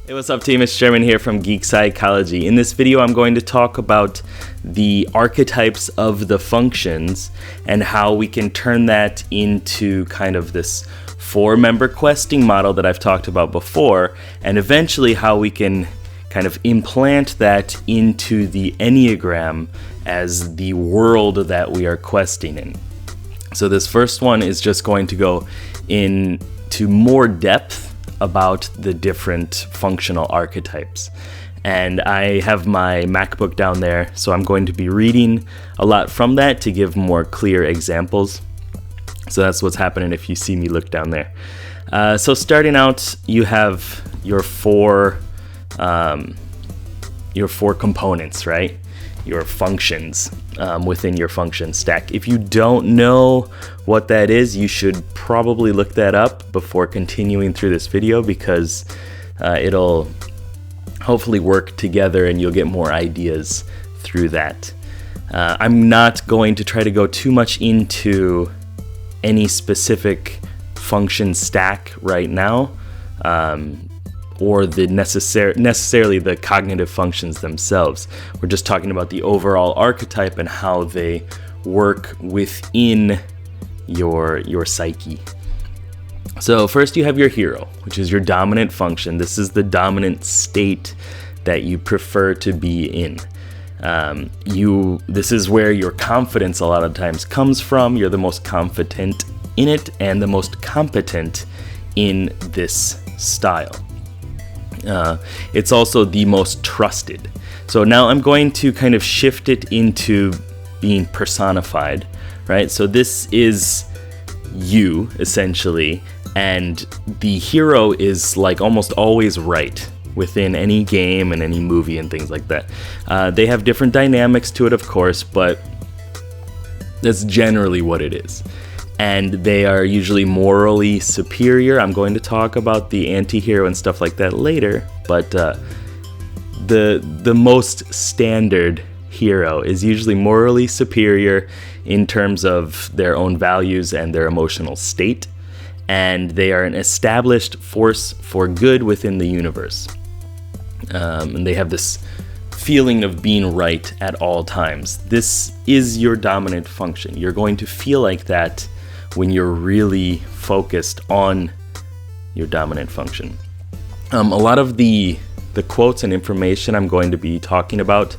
Hey, what's up team? It's Sherman here from Geek Psychology. In this video, I'm going to talk about the archetypes of the functions and how we can turn that into kind of this 4-member questing model that I've talked about before, and eventually how we can kind of implant that into the Enneagram as the world that we are questing in. So this first one is just going to go into more depth about the different functional archetypes. And I have my MacBook down there, so I'm going to be reading a lot from that to give more clear examples. So that's what's happening if you see me look down there. So starting out, you have your four components, right? Your functions within your function stack. If you don't know what that is, you should probably look that up before continuing through this video, because it'll hopefully work together and you'll get more ideas through that. I'm not going to try to go too much into any specific function stack right now, or the necessarily the cognitive functions themselves. We're just talking about the overall archetype and how they work within your psyche. So first you have your hero, which is your dominant function. This is the dominant state that you prefer to be in. This is where your confidence a lot of times comes from. You're the most confident in it and the most competent in this style. It's also the most trusted. So now I'm going to kind of shift it into being personified, right? So this is you, essentially, and the hero is like almost always right within any game and any movie and things like that. They have different dynamics to it, of course, but that's generally what it is. And they are usually morally superior. I'm going to talk about the antihero and stuff like that later, but the most standard hero is usually morally superior in terms of their own values and their emotional state, and they are an established force for good within the universe. And they have this feeling of being right at all times. This is your dominant function. You're going to feel like that when you're really focused on your dominant function. A lot of the quotes and information I'm going to be talking about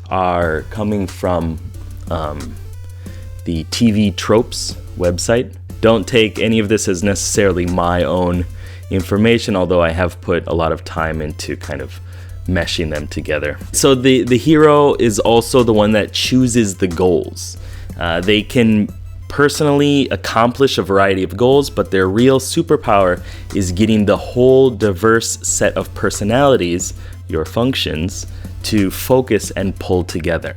are coming from the TV Tropes website. Don't take any of this as necessarily my own information, although I have put a lot of time into kind of meshing them together. So the hero is also the one that chooses the goals. They can personally accomplish a variety of goals, but their real superpower is getting the whole diverse set of personalities, your functions, to focus and pull together.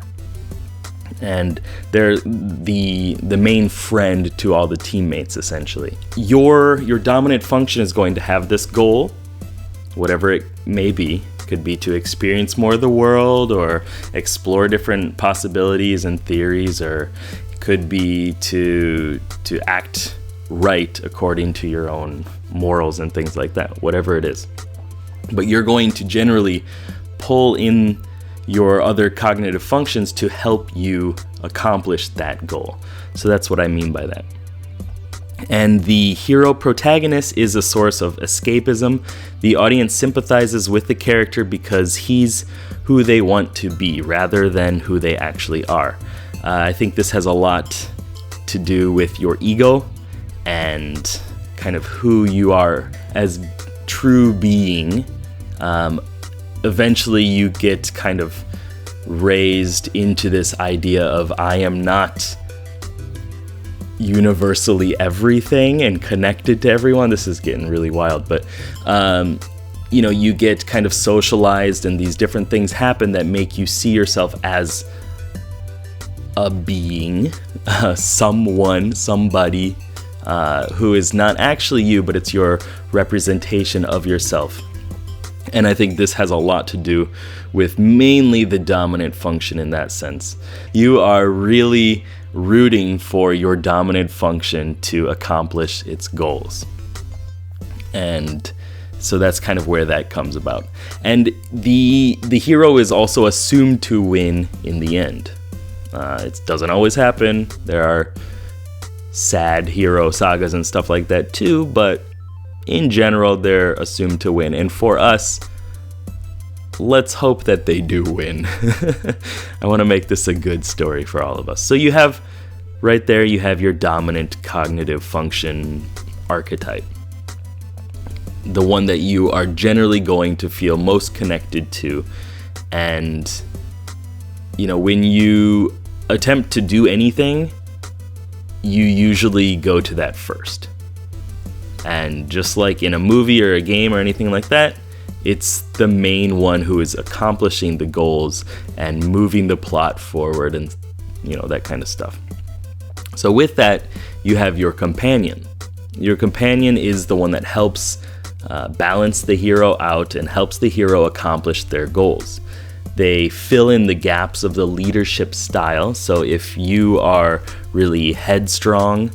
And they're the main friend to all the teammates, essentially. Your dominant function is going to have this goal, whatever it may be. Could be to experience more of the world or explore different possibilities and theories, or could be to act right according to your own morals and things like that, whatever it is. But you're going to generally pull in your other cognitive functions to help you accomplish that goal. So that's what I mean by that. And the hero protagonist is a source of escapism. The audience sympathizes with the character because he's who they want to be rather than who they actually are. I think this has a lot to do with your ego and kind of who you are as true being. Eventually you get kind of raised into this idea of I am not universally everything and connected to everyone. This is getting really wild, but you get kind of socialized and these different things happen that make you see yourself as a being, somebody who is not actually you, but it's your representation of yourself. And I think this has a lot to do with mainly the dominant function in that sense. You are really rooting for your dominant function to accomplish its goals. And So that's kind of where that comes about. And the hero is also assumed to win in the end. It doesn't always happen. There are sad hero sagas and stuff like that too, but in general, they're assumed to win. And for us, let's hope that they do win. I want to make this a good story for all of us. So you have, right there, you have your dominant cognitive function archetype. The one that you are generally going to feel most connected to. And, when you attempt to do anything, you usually go to that first. And just like in a movie or a game or anything like that, it's the main one who is accomplishing the goals and moving the plot forward and, that kind of stuff. So with that, you have your companion. Your companion is the one that helps balance the hero out and helps the hero accomplish their goals. They fill in the gaps of the leadership style. So if you are really headstrong,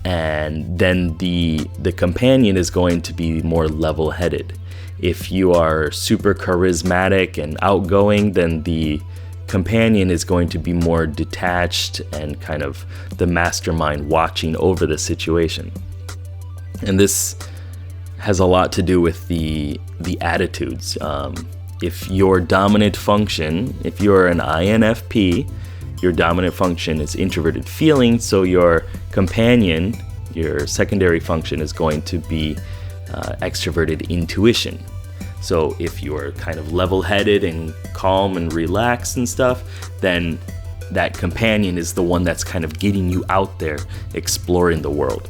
and then the companion is going to be more level-headed. If you are super charismatic and outgoing, then the companion is going to be more detached and kind of the mastermind watching over the situation. And this has a lot to do with the attitudes. If your dominant function, if you're an INFP, your dominant function is introverted feeling, so your companion, your secondary function, is going to be extroverted intuition. So if you're kind of level-headed and calm and relaxed and stuff, then that companion is the one that's kind of getting you out there exploring the world.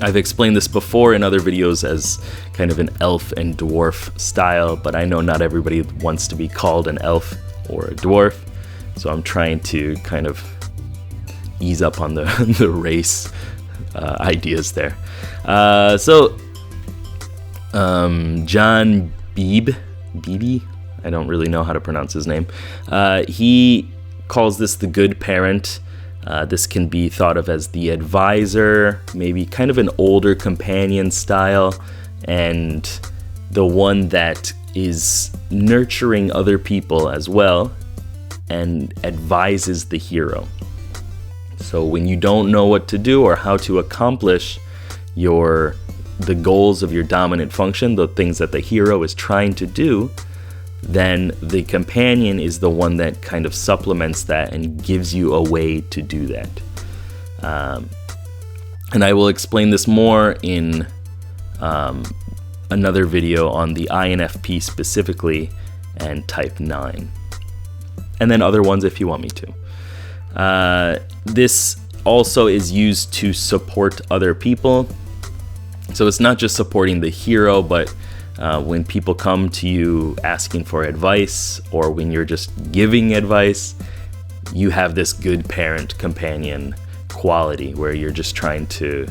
I've explained this before in other videos as kind of an elf and dwarf style, but I know not everybody wants to be called an elf or a dwarf, so I'm trying to kind of ease up on the race ideas there. John Beebe, I don't really know how to pronounce his name. He calls this the good parent. This can be thought of as the advisor, maybe kind of an older companion style, and the one that is nurturing other people as well and advises the hero. So when you don't know what to do or how to accomplish the goals of your dominant function, the things that the hero is trying to do, then the companion is the one that kind of supplements that and gives you a way to do that. And I will explain this more in another video on the INFP specifically and type 9. And then other ones if you want me to. This also is used to support other people. So it's not just supporting the hero, but when people come to you asking for advice, or when you're just giving advice, you have this good parent companion quality where you're just trying to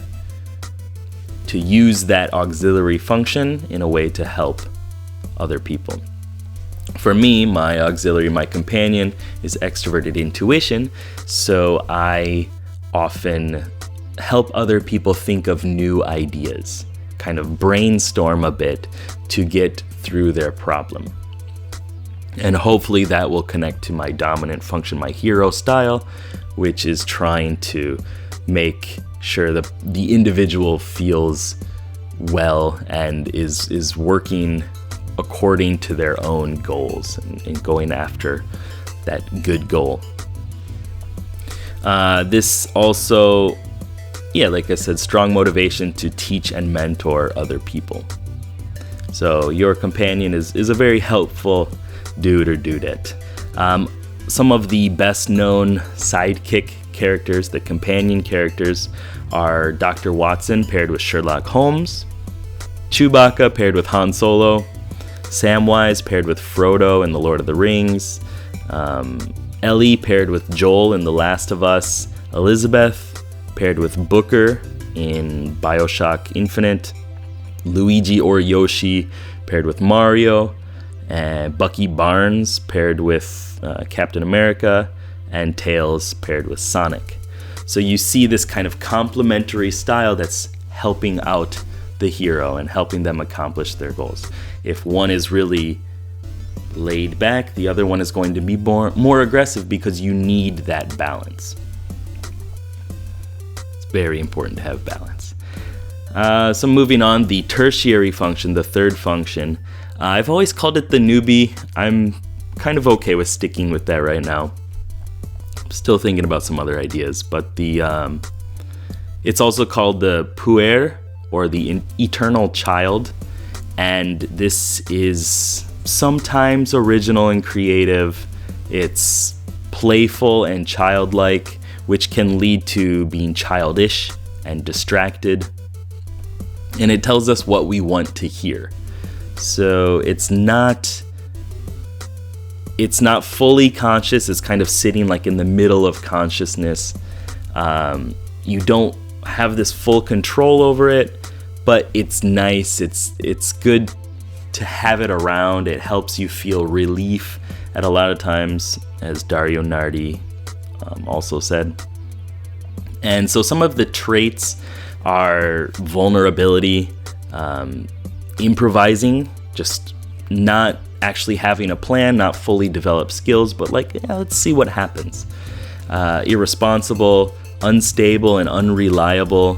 use that auxiliary function in a way to help other people. For me, my auxiliary, my companion, is extroverted intuition, so I often help other people think of new ideas, kind of brainstorm a bit to get through their problem. And hopefully that will connect to my dominant function, my hero style, which is trying to make sure that the individual feels well and is working according to their own goals and going after that good goal. This also, like I said, strong motivation to teach and mentor other people. So your companion is a very helpful dude or dudette. Some of the best known sidekick characters, the companion characters, are Dr. Watson paired with Sherlock Holmes, Chewbacca paired with Han Solo, Samwise paired with Frodo in The Lord of the Rings, Ellie paired with Joel in The Last of Us, Elizabeth paired with Booker in BioShock Infinite, Luigi or Yoshi paired with Mario, and Bucky Barnes paired with Captain America, and Tails paired with Sonic. So you see this kind of complementary style that's helping out the hero and helping them accomplish their goals. If one is really laid back, the other one is going to be more aggressive, because you need that balance. It's very important to have balance. So moving on, the tertiary function, the third function, I've always called it the newbie. I'm kind of okay with sticking with that right now. I'm still thinking about some other ideas, but it's also called the puer, or the eternal child, and this is sometimes original and creative. It's playful and childlike, which can lead to being childish and distracted, and it tells us what we want to hear. So it's not fully conscious. It's kind of sitting like in the middle of consciousness. You don't have this full control over it, but it's nice. It's good to have it around. It helps you feel relief at a lot of times, as Dario Nardi also said. And so some of the traits are vulnerability, improvising, just not actually having a plan, not fully developed skills, but like, yeah, let's see what happens. Irresponsible, unstable, and unreliable.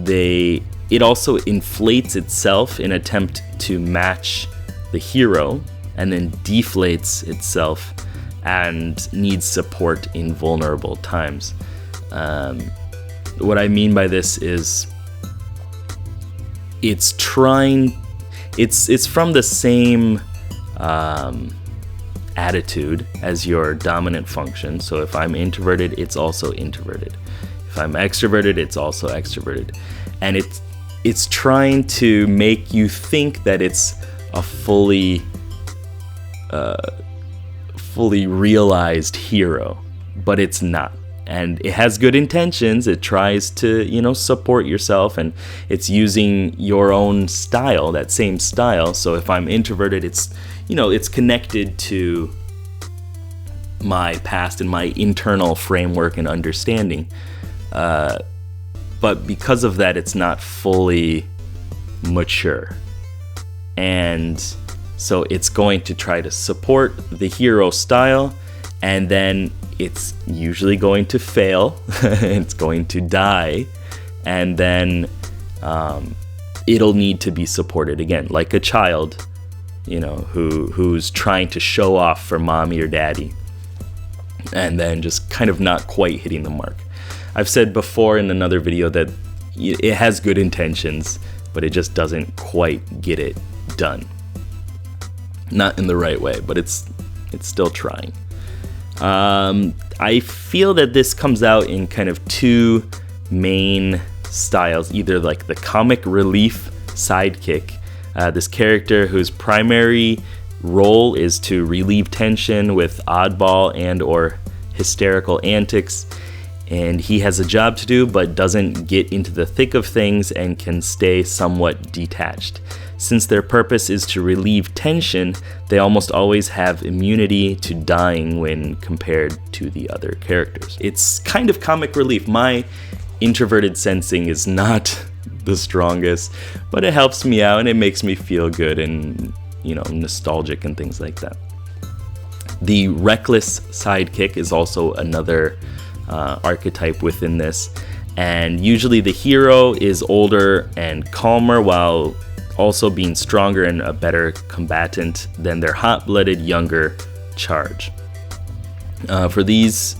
It also inflates itself in an attempt to match the hero, and then deflates itself and needs support in vulnerable times. What I mean by this is it's from the same attitude as your dominant function. So if I'm introverted, it's also introverted. If I'm extroverted, it's also extroverted. And it's trying to make you think that it's a fully realized hero, but it's not. And it has good intentions. It tries to, support yourself, and it's using your own style, that same style. So if I'm introverted, it's connected to my past and my internal framework and understanding. But because of that, it's not fully mature. And so it's going to try to support the hero style, and then it's usually going to fail. It's going to die, and then it'll need to be supported again, like a child, who's trying to show off for mommy or daddy, and then just kind of not quite hitting the mark. I've said before in another video that it has good intentions, but it just doesn't quite get it done. Not in the right way, but it's still trying. I feel that this comes out in kind of two main styles, either like the comic relief sidekick, this character whose primary role is to relieve tension with oddball and or hysterical antics, and he has a job to do but doesn't get into the thick of things and can stay somewhat detached. Since their purpose is to relieve tension, they almost always have immunity to dying when compared to the other characters. It's kind of comic relief. My introverted sensing is not the strongest, but it helps me out and it makes me feel good and, nostalgic and things like that. The reckless sidekick is also another archetype within this, and usually the hero is older and calmer while also being stronger and a better combatant than their hot-blooded younger charge. For these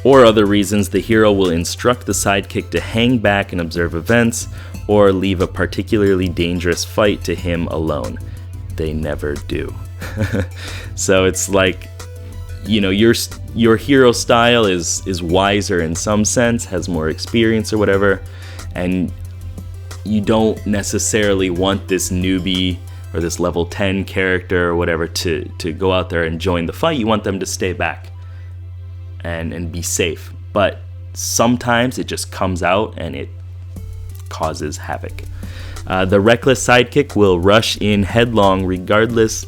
or other reasons, the hero will instruct the sidekick to hang back and observe events, or leave a particularly dangerous fight to him alone. They never do. So it's like, your hero style is wiser in some sense, has more experience or whatever, and you don't necessarily want this newbie or this level 10 character or whatever to go out there and join the fight. You want them to stay back and be safe. But sometimes it just comes out and it causes havoc. The reckless sidekick will rush in headlong regardless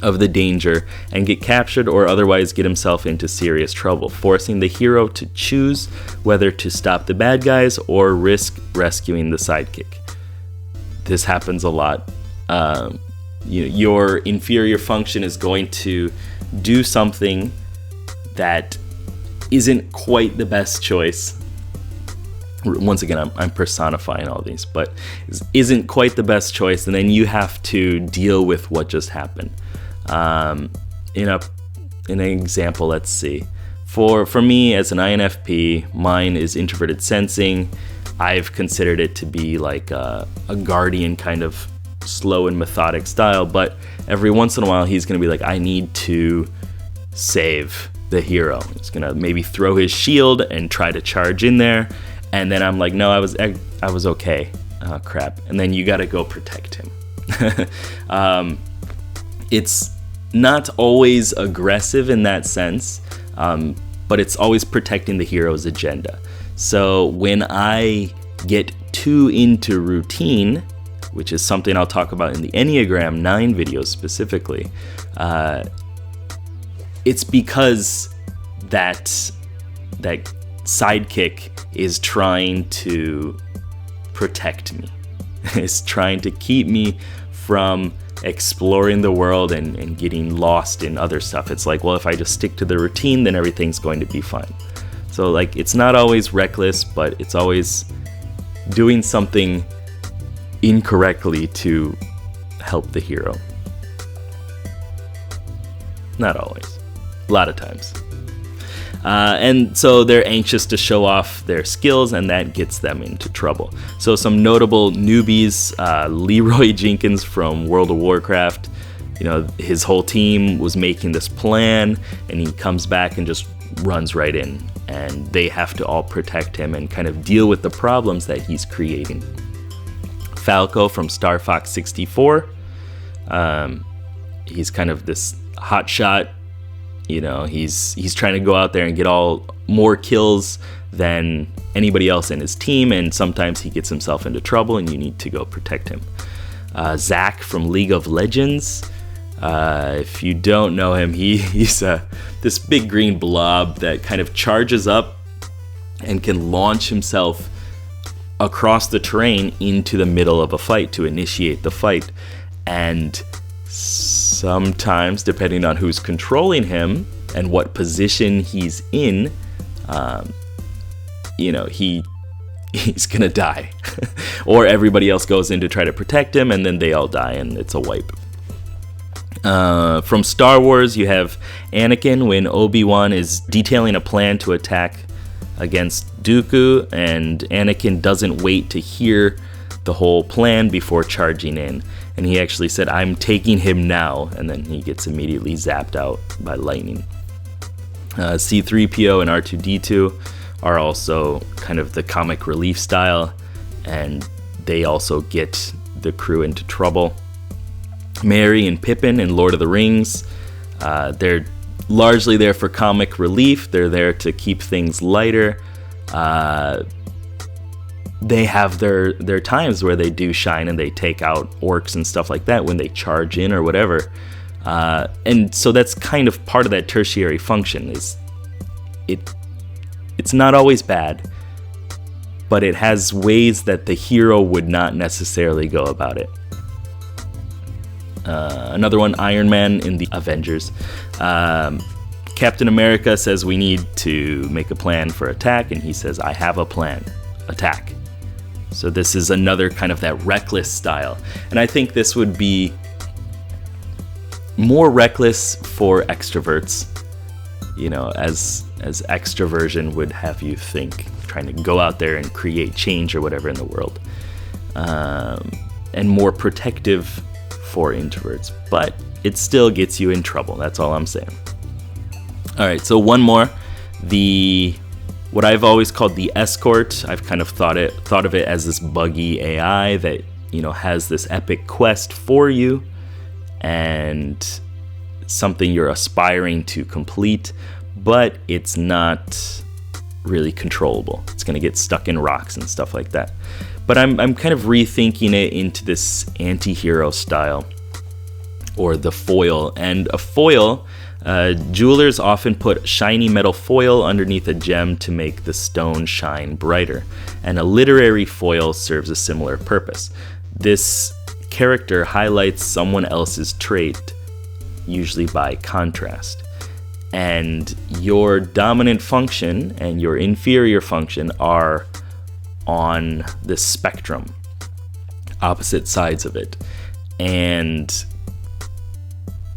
of the danger and get captured or otherwise get himself into serious trouble, forcing the hero to choose whether to stop the bad guys or risk rescuing the sidekick. this happens a lot. Your inferior function is going to do something that isn't quite the best choice. Once again, I'm personifying all these, but isn't quite the best choice, and then you have to deal with what just happened. In an example, let's see. For me as an INFP, mine is introverted sensing. I've considered it to be like a guardian kind of slow and methodic style, but every once in a while he's going to be like, I need to save the hero. He's going to maybe throw his shield and try to charge in there. And then I'm like, no, I was okay. Crap. And then you got to go protect him. It's not always aggressive in that sense, but it's always protecting the hero's agenda. So when I get too into routine, which is something I'll talk about in the Enneagram 9 videos specifically, it's because that sidekick is trying to protect me. It's trying to keep me from exploring the world and getting lost in other stuff. It's like, well, if I just stick to the routine, then everything's going to be fine. So like, it's not always reckless, but it's always doing something incorrectly to help the hero. Not always. A lot of times. And so they're anxious to show off their skills, and that gets them into trouble. So some notable newbies, Leroy Jenkins from World of Warcraft, his whole team was making this plan, and he comes back and just runs right in, and they have to all protect him and kind of deal with the problems that he's creating. Falco from Star Fox 64, he's kind of this hotshot. He's trying to go out there and get more kills than anybody else in his team, and sometimes he gets himself into trouble and you need to go protect him. Zach from League of Legends, if you don't know him, he's this big green blob that kind of charges up and can launch himself across the terrain into the middle of a fight to initiate the fight. And sometimes, depending on who's controlling him and what position he's in, he's gonna die. Or everybody else goes in to try to protect him, and then they all die, and it's a wipe. From Star Wars, you have Anakin when Obi-Wan is detailing a plan to attack against Dooku, and Anakin doesn't wait to hear the whole plan before charging in. And he actually said, I'm taking him now, and then he gets immediately zapped out by lightning. C-3PO and R2-D2 are also kind of the comic relief style, and they also get the crew into trouble. Merry and Pippin in Lord of the Rings, they're largely there for comic relief. They're there to keep things lighter. They have their times where they do shine and they take out orcs and stuff like that when they charge in or whatever. And so that's kind of part of that tertiary function. It's not always bad, but it has ways that the hero would not necessarily go about it. Another one, Iron Man in the Avengers. Captain America says we need to make a plan for attack, and he says, I have a plan. Attack. So this is another kind of that reckless style. And I think this would be more reckless for extroverts, as extroversion would have you think, trying to go out there and create change or whatever in the world. And more protective for introverts. But it still gets you in trouble. That's all I'm saying. All right, so one more. What I've always called the Escort. I've kind of thought of it as this buggy AI that, has this epic quest for you and something you're aspiring to complete, but it's not really controllable. It's going to get stuck in rocks and stuff like that. But I'm kind of rethinking it into this anti-hero style, or the foil. And a foil, jewelers often put shiny metal foil underneath a gem to make the stone shine brighter, and a literary foil serves a similar purpose. This character highlights someone else's trait, usually by contrast. And your dominant function and your inferior function are on the spectrum, opposite sides of it. And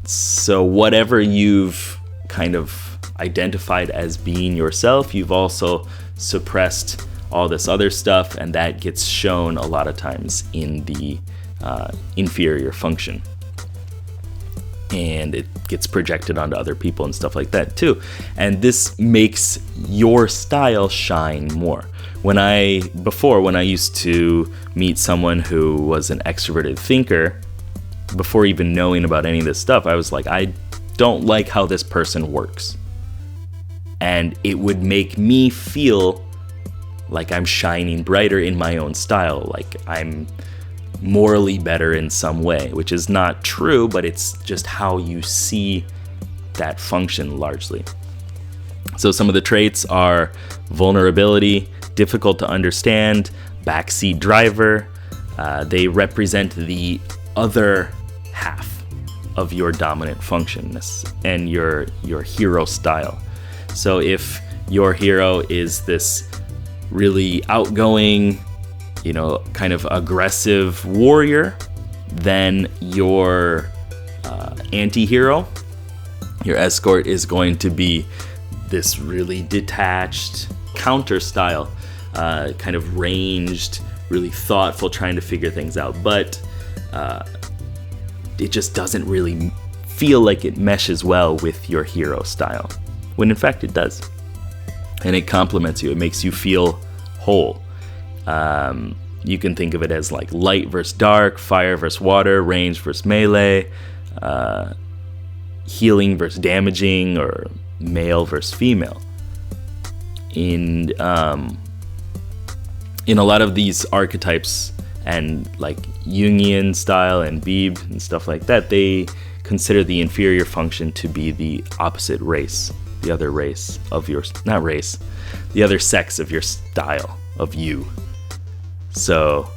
so whatever you've kind of identified as being yourself, you've also suppressed all this other stuff, and that gets shown a lot of times in the inferior function. And it gets projected onto other people and stuff like that too. And this makes your style shine more. When I used to meet someone who was an extroverted thinker, before even knowing about any of this stuff, I was like, I don't like how this person works. And it would make me feel like I'm shining brighter in my own style, like I'm morally better in some way, which is not true, but it's just how you see that function largely. So some of the traits are vulnerability, difficult to understand, backseat driver. They represent the other half of your dominant function and your hero style. So if your hero is this really outgoing, kind of aggressive warrior, then your anti-hero, your escort, is going to be this really detached counter style, kind of ranged, really thoughtful, trying to figure things out. But it just doesn't really feel like it meshes well with your hero style, when in fact it does. And it complements you. It makes you feel whole. You can think of it as like light versus dark, fire versus water, range versus melee, healing versus damaging, or male versus female. In a lot of these archetypes and like Jungian style and Beeb and stuff like that, they consider the inferior function to be the opposite race, the other race of your, not race, the other sex of your style, of you. So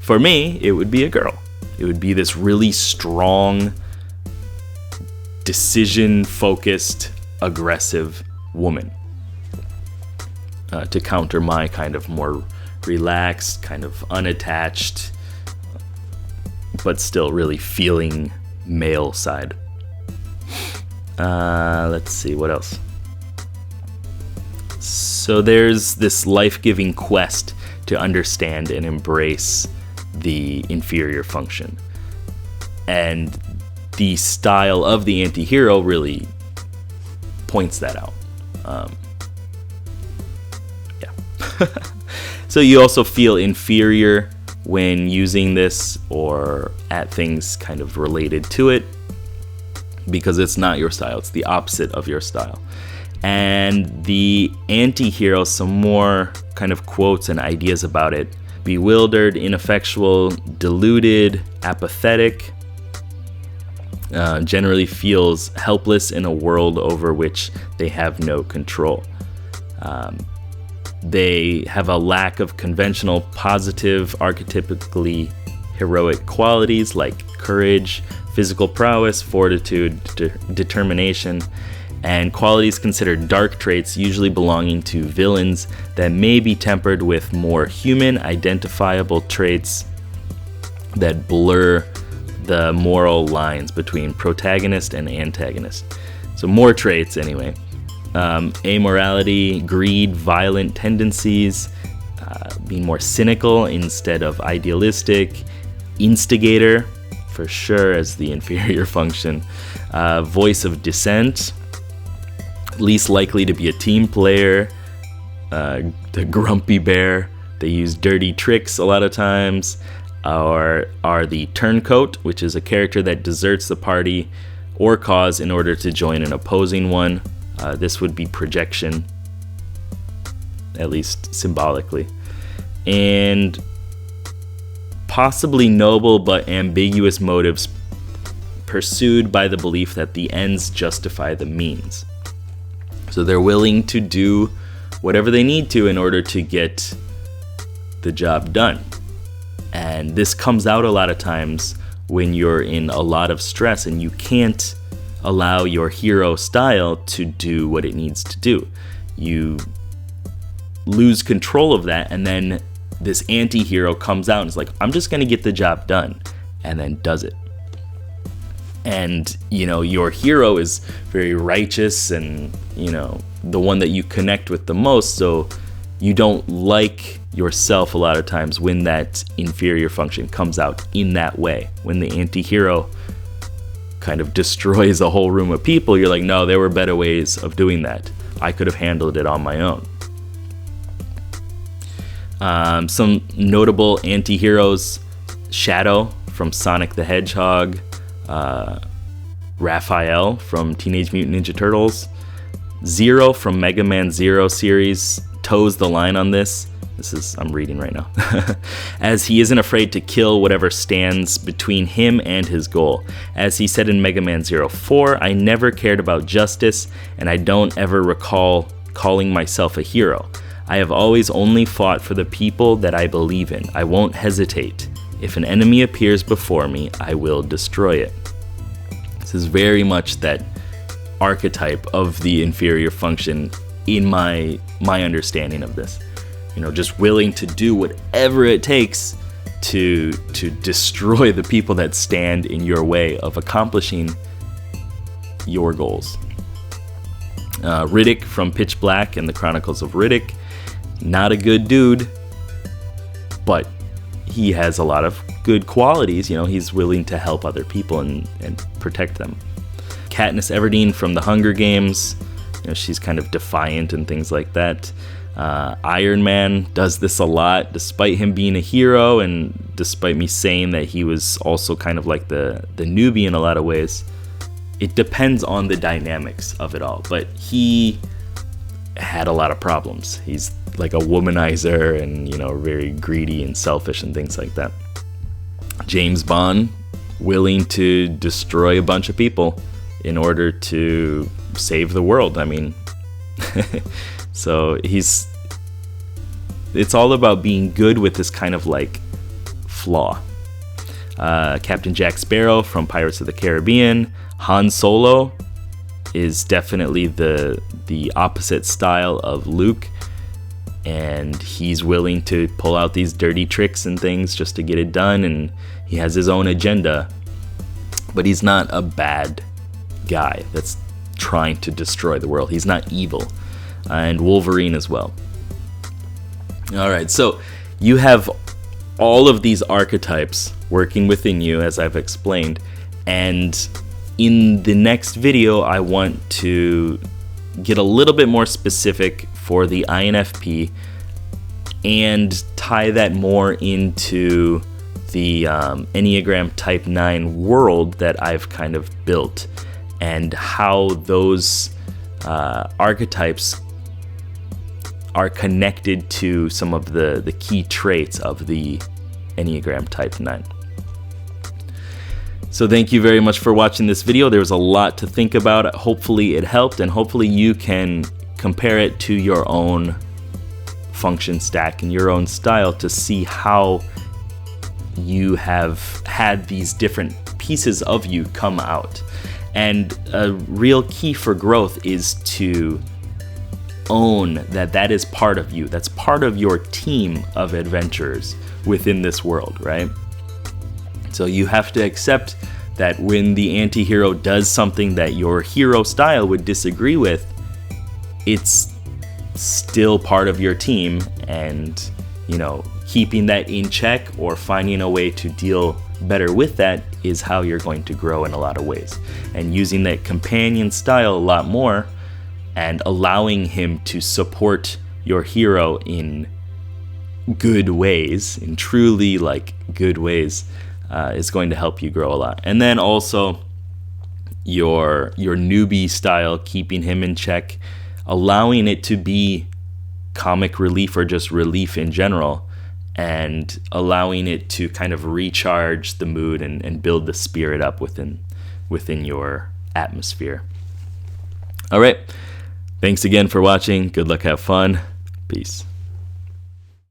for me, it would be a girl. It would be this really strong, decision-focused, aggressive woman, to counter my kind of more relaxed, kind of unattached, but still really feeling male side. Let's see, what else? So there's this life-giving quest to understand and embrace the inferior function. And the style of the anti-hero really points that out. So you also feel inferior when using this or at things kind of related to it, because it's not your style. It's the opposite of your style. And the anti-hero, some more kind of quotes and ideas about it: bewildered, ineffectual, deluded, apathetic, generally feels helpless in a world over which they have no control. They have a lack of conventional, positive, archetypically heroic qualities like courage, physical prowess, fortitude, determination, and qualities considered dark traits, usually belonging to villains, that may be tempered with more human, identifiable traits that blur the moral lines between protagonist and antagonist. So more traits anyway. Amorality, greed, violent tendencies, being more cynical instead of idealistic, instigator, for sure, as the inferior function, voice of dissent, least likely to be a team player, the grumpy bear. They use dirty tricks a lot of times, or are the turncoat, which is a character that deserts the party or cause in order to join an opposing one. This would be projection, at least symbolically. And possibly noble but ambiguous motives pursued by the belief that the ends justify the means. So they're willing to do whatever they need to in order to get the job done. And this comes out a lot of times when you're in a lot of stress and you can't allow your hero style to do what it needs to do. You lose control of that, and then this anti-hero comes out and is like, I'm just going to get the job done, and then does it. And, your hero is very righteous and, the one that you connect with the most, so you don't like yourself a lot of times when that inferior function comes out in that way. When the anti-hero kind of destroys a whole room of people, you're like, no, there were better ways of doing that. I could have handled it on my own. Some notable anti-heroes: Shadow from Sonic the Hedgehog, Raphael from Teenage Mutant Ninja Turtles, Zero from Mega Man Zero series toes the line on this. I'm reading right now. As he isn't afraid to kill whatever stands between him and his goal. As he said in Mega Man 04, I never cared about justice, and I don't ever recall calling myself a hero. I have always only fought for the people that I believe in. I won't hesitate. If an enemy appears before me, I will destroy it. This is very much that archetype of the inferior function in my understanding of this. Just willing to do whatever it takes to destroy the people that stand in your way of accomplishing your goals. Riddick from Pitch Black and the Chronicles of Riddick. Not a good dude, but he has a lot of good qualities. He's willing to help other people and protect them. Katniss Everdeen from the Hunger Games. She's kind of defiant and things like that. Iron Man does this a lot, despite him being a hero and despite me saying that he was also kind of like the newbie in a lot of ways. It depends on the dynamics of it all, but he had a lot of problems. He's like a womanizer and, very greedy and selfish and things like that. James Bond, willing to destroy a bunch of people in order to save the world. I mean, so it's all about being good with this kind of like flaw. Captain Jack Sparrow from Pirates of the Caribbean. Han Solo is definitely the opposite style of Luke, and he's willing to pull out these dirty tricks and things just to get it done, and he has his own agenda, but he's not a bad guy that's trying to destroy the world. He's not evil. And Wolverine as well. Alright, so you have all of these archetypes working within you, as I've explained, and in the next video I want to get a little bit more specific for the INFP and tie that more into the Enneagram Type 9 world that I've kind of built, and how those archetypes are connected to some of the key traits of the Enneagram Type 9. So thank you very much for watching this video. There was a lot to think about. Hopefully it helped, and hopefully you can compare it to your own function stack and your own style to see how you have had these different pieces of you come out. And a real key for growth is to own that is part of you. That's part of your team of adventurers within this world, right? So you have to accept that when the anti-hero does something that your hero style would disagree with, it's still part of your team, and keeping that in check or finding a way to deal better with that is how you're going to grow in a lot of ways. And using that companion style a lot more and allowing him to support your hero in good ways, in truly like good ways, is going to help you grow a lot. And then also your newbie style, keeping him in check, allowing it to be comic relief or just relief in general, and allowing it to kind of recharge the mood and build the spirit up within your atmosphere. All right. Thanks again for watching. Good luck. Have fun. Peace.